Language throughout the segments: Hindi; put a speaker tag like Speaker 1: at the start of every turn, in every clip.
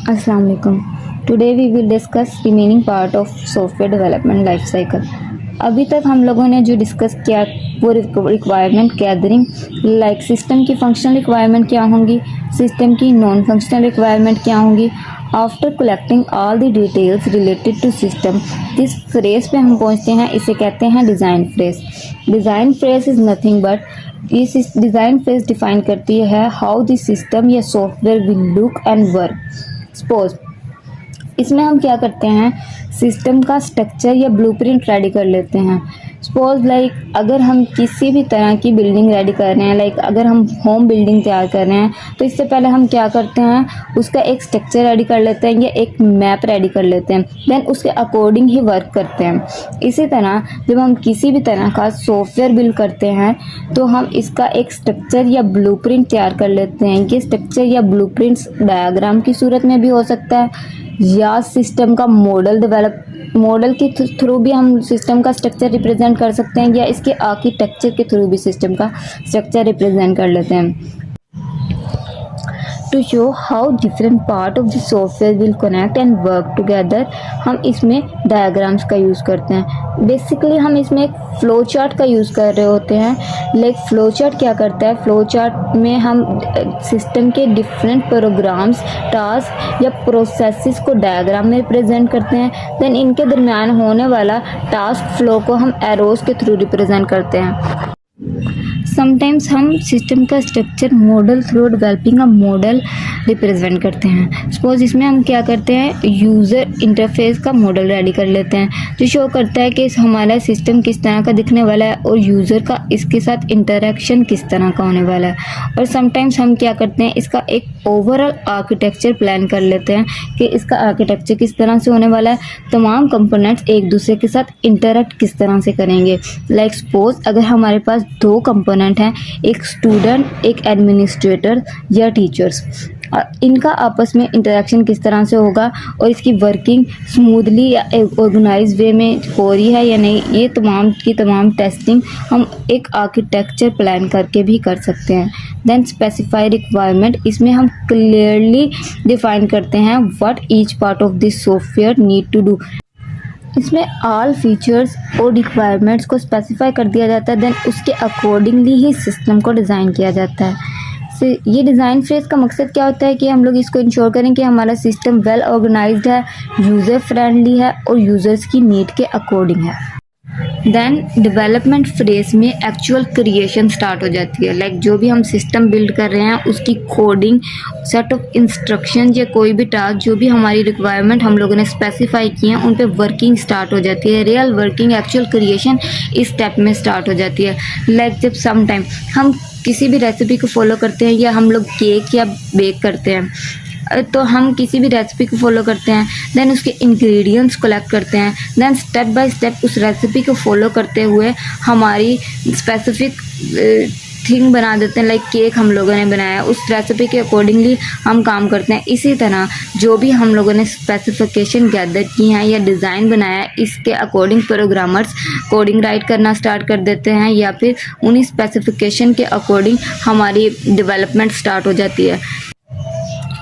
Speaker 1: Assalamu alaikum. Today we will discuss remaining part of software development life cycle. अभी तक हम लोगों ने जो डिस्कस किया वो रिक्वायरमेंट गैदरिंग, लाइक सिस्टम की फंक्शनल रिक्वायरमेंट क्या होंगी, सिस्टम की नॉन फंक्शनल रिक्वायरमेंट क्या होंगी। After collecting all the details related to system, जिस फ्रेज पे हम पहुंचते हैं इसे कहते हैं design phase. Design phase is nothing but इस डिज़ाइन फ्रेज डिफाइन करती है हाउ द सिस्टम या software will look and work. Suppose इसमें हम क्या करते हैं, सिस्टम का स्ट्रक्चर या ब्लूप्रिंट रेडी कर लेते हैं। सपोज लाइक अगर हम किसी भी तरह की बिल्डिंग रेडी कर रहे हैं, लाइक अगर हम होम बिल्डिंग तैयार कर रहे हैं तो इससे पहले हम क्या करते हैं, उसका एक स्ट्रक्चर रेडी कर लेते हैं या एक मैप रेडी कर लेते हैं, देन उसके अकॉर्डिंग ही वर्क करते हैं। इसी तरह जब हम किसी भी तरह का सॉफ्टवेयर बिल्ड करते हैं तो हम इसका एक स्ट्रक्चर या ब्लूप्रिंट तैयार कर लेते हैं। ये स्ट्रक्चर या ब्लूप्रिंट्स डायग्राम की सूरत में भी हो सकता है या सिस्टम का मॉडल के थ्रू भी हम सिस्टम का स्ट्रक्चर रिप्रेजेंट कर सकते हैं, या इसके आर्किटेक्चर के थ्रू भी सिस्टम का स्ट्रक्चर रिप्रेजेंट कर लेते हैं। To show how different part of the software will connect and work together, हम इसमें डायग्राम्स का यूज़ करते हैं। बेसिकली हम इसमें एक फ्लो चार्ट का यूज़ कर रहे होते हैं। लाइक फ्लो चार्ट क्या करता है, फ्लो चार्ट में हम सिस्टम के डिफरेंट प्रोग्राम्स, टास्क या प्रोसेसेस को डायग्राम में रिप्रेजेंट करते हैं। देन इनके दरमियान होने वाला टास्क फ्लो को हम एरोज के थ्रू रिप्रेजेंट करते हैं। समटाइम्स हम सिस्टम का structure model through developing a model represent करते हैं। सपोज इसमें हम क्या करते हैं, यूज़र इंटरफेस का मॉडल रेडी कर लेते हैं जो शो करता है कि हमारा सिस्टम किस तरह का दिखने वाला है और यूज़र का इसके साथ इंटरेक्शन किस तरह का होने वाला है। और समटाइम्स हम क्या करते हैं, इसका एक ओवरऑल आर्किटेक्चर प्लान कर लेते हैं कि इसका आर्किटेक्चर किस तरह से होने वाला है, तमाम कंपोनेंट्स एक दूसरे के साथ इंटरेक्ट किस तरह से करेंगे। लाइक सपोज अगर हमारे पास दो कंपोनेंट हैं, एक स्टूडेंट एक एडमिनिस्ट्रेटर या टीचर्स, इनका आपस में इंटरेक्शन किस तरह से होगा और इसकी वर्किंग स्मूथली या ऑर्गेनाइज वे में हो रही है या नहीं, ये तमाम की तमाम टेस्टिंग हम एक आर्किटेक्चर प्लान करके भी कर सकते हैं। देन स्पेसिफाई रिक्वायरमेंट, इसमें हम क्लियरली डिफाइन करते हैं what each part of this software need to do. इसमें ऑल फीचर्स और रिक्वायरमेंट्स को स्पेसिफाई कर दिया जाता है, देन उसके अकॉर्डिंगली ही सिस्टम को डिज़ाइन किया जाता है। ये डिज़ाइन फेज का मकसद क्या होता है कि हम लोग इसको इंश्योर करें कि हमारा सिस्टम वेल ऑर्गेनाइज्ड है, यूज़र फ्रेंडली है और यूज़र्स की नीड के अकॉर्डिंग है। देन डेवलपमेंट फेज में एक्चुअल क्रिएशन स्टार्ट हो जाती है। लाइक जो भी हम सिस्टम बिल्ड कर रहे हैं उसकी कोडिंग, सेट ऑफ इंस्ट्रक्शन या कोई भी टास्क, जो भी हमारी रिक्वायरमेंट हम लोगों ने स्पेसिफाई की हैं उन पे वर्किंग स्टार्ट हो जाती है। रियल वर्किंग, एक्चुअल क्रिएशन इस स्टेप में स्टार्ट हो जाती है। लाइक जब सम टाइम हम किसी भी रेसिपी को फॉलो करते हैं या हम लोग केक या बेक करते हैं, तो हम किसी भी रेसिपी को फॉलो करते हैं, देन उसके इंग्रेडिएंट्स कलेक्ट करते हैं, देन स्टेप बाय स्टेप उस रेसिपी को फॉलो करते हुए हमारी स्पेसिफिक थिंग बना देते हैं। लाइक केक हम लोगों ने बनाया, उस रेसिपी के अकॉर्डिंगली हम काम करते हैं। इसी तरह जो भी हम लोगों ने स्पेसिफिकेशन गैदर की हैं या डिज़ाइन बनाया, इसके अकॉर्डिंग प्रोग्रामर्स कोडिंग राइट करना स्टार्ट कर देते हैं या फिर उन्हीं स्पेसिफिकेशन के अकॉर्डिंग हमारी डेवलपमेंट स्टार्ट हो जाती है।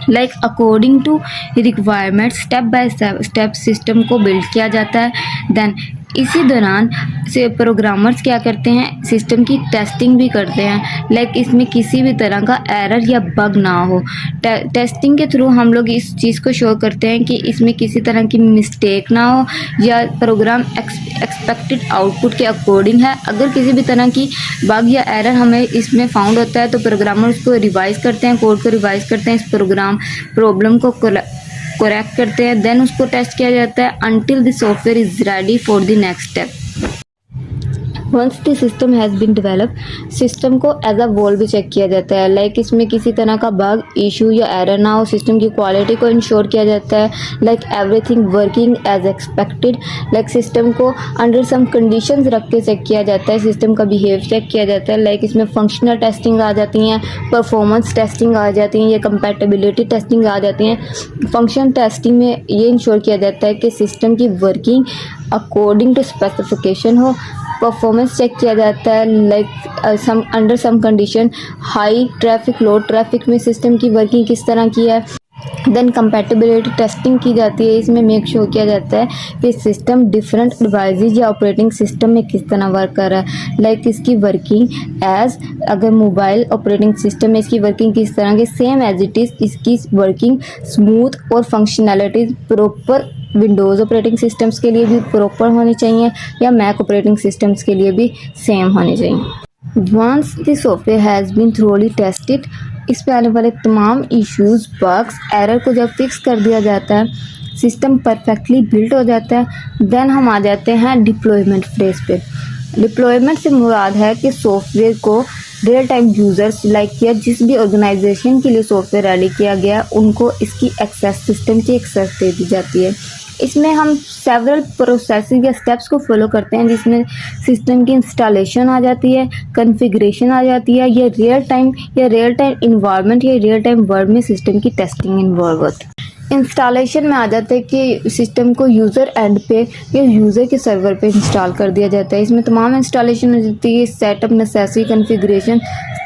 Speaker 1: Like according to requirement step by step system को बिल्ड किया जाता है। देन इसी दौरान से प्रोग्रामर्स क्या करते हैं, सिस्टम की टेस्टिंग भी करते हैं। लाइक इसमें किसी भी तरह का एरर या बग ना हो। टेस्टिंग के थ्रू हम लोग इस चीज़ को शो करते हैं कि इसमें किसी तरह की मिस्टेक ना हो या प्रोग्राम एक्सपेक्टेड आउटपुट के अकॉर्डिंग है। अगर किसी भी तरह की बग या एरर हमें इसमें फाउंड होता है तो प्रोग्रामर उसको रिवाइज करते हैं, कोड को रिवाइज करते हैं, इस प्रॉब्लम को करेक्ट करते हैं, देन उसको टेस्ट किया जाता है until the software is ready for the next step. Once the system has been develop, system को एज अ वोल भी चेक किया जाता है। लाइक इसमें किसी तरह का बग, इशू या एरर ना हो, सिस्टम की क्वालिटी को इंश्योर किया जाता है। Like everything working as expected. Like system को अंडर सम कंडीशंस रख के चेक किया जाता है, सिस्टम का बिहेव चेक किया जाता है। लाइक इसमें फंक्शनल टेस्टिंग आ जाती हैं, परफॉर्मेंस टेस्टिंग आ जाती हैं या कंपैटिबिलिटी टेस्टिंग आ जाती हैं। फंक्शन टेस्टिंग में ये इंश्योर किया जाता है कि सिस्टम की वर्किंग अकॉर्डिंग टू स्पेसिफिकेशन हो। परफॉर्मेंस चेक किया जाता है, like under some condition, high traffic low traffic में सिस्टम की वर्किंग किस तरह की है। देन कंपैटिबिलिटी टेस्टिंग की जाती है। इसमें मेक श्योर किया जाता है कि सिस्टम डिफरेंट डिवाइसेज या ऑपरेटिंग सिस्टम में किस तरह वर्क कर रहा है, लाइक इसकी वर्किंग एज, अगर मोबाइल ऑपरेटिंग सिस्टम में इसकी वर्किंग किस तरह की, सेम एज इट इज़ इसकी वर्किंग स्मूथ और functionalities proper Windows operating systems के लिए भी प्रॉपर होनी चाहिए या मैक ऑपरेटिंग सिस्टम्स के लिए भी सेम होनी चाहिए। Once the software has been thoroughly tested, इस पे आने वाले तमाम इश्यूज, बग्स, एरर को जब फिक्स कर दिया जाता है, सिस्टम परफेक्टली बिल्ट हो जाता है, देन हम आ जाते हैं डिप्लॉयमेंट फेज पे। डिप्लॉयमेंट से मुराद है कि सॉफ्टवेयर को रियल टाइम यूज़र्स लाइक या जिस भी ऑर्गेनाइजेशन के लिए सॉफ्टवेयर रेडी किया गया है उनको इसकी एक्सेस, सिस्टम की एक्सेस दे दी जाती है। इसमें हम सेवरल प्रोसेसिंग या स्टेप्स को फॉलो करते हैं, जिसमें सिस्टम की इंस्टॉलेशन आ जाती है, कॉन्फ़िगरेशन आ जाती है, या रियल टाइम इन्वायरमेंट या रियल टाइम वर्ल्ड में सिस्टम की टेस्टिंग इन्वॉल्व होती है। इंस्टॉलेशन में आ जाता है कि सिस्टम को यूज़र एंड पे या यूज़र के सर्वर पे इंस्टॉल कर दिया जाता है। इसमें तमाम इंस्टॉलेशन हो जाती है, सेटअप, नेसेसरी, कॉन्फ़िगरेशन,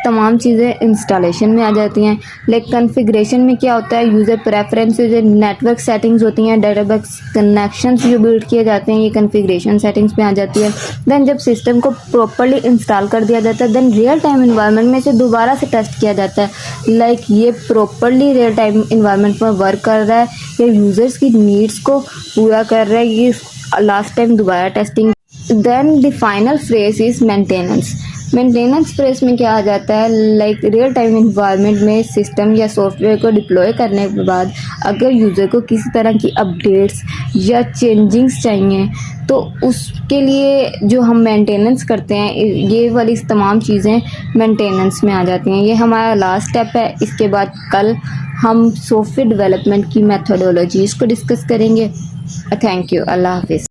Speaker 1: तमाम चीज़ें इंस्टॉलेशन में आ जाती हैं। लाइक कॉन्फ़िगरेशन में क्या होता है, यूज़र प्रेफरेंसेस, नेटवर्क सेटिंग्स होती हैं, डेटाबेस कनेक्शंस जो बिल्ड किए जाते हैं, ये कॉन्फ़िगरेशन सेटिंग्स में आ जाती है। देन जब सिस्टम को प्रॉपर्ली इंस्टॉल कर दिया जाता है, देन रियल टाइम इन्वायरमेंट में इसे दोबारा से टेस्ट किया जाता है, लाइक ये प्रॉपर्ली रियल टाइम इन्वायरमेंट में वर्क कर रहा है या यूज़र्स की नीड्स को पूरा कर रहा है, ये लास्ट टाइम दोबारा testing. Then the final phase is maintenance. Maintenance phase में क्या आ जाता है, लाइक रियल टाइम इन्वायरमेंट में सिस्टम या सॉफ्टवेयर को डिप्लॉय करने के बाद अगर यूज़र को किसी तरह की अपडेट्स या चेंजिंग्स चाहिए तो उसके लिए जो हम मेंटेनेंस करते हैं, ये वाली तमाम चीज़ें मेंटेनेंस में आ जाती हैं। ये हमारा लास्ट स्टेप है। इसके बाद कल हम सॉफ्टवेयर डेवलपमेंट की मेथोडोलॉजीज़ को डिस्कस करेंगे। Thank you. अल्लाह हाफिज़।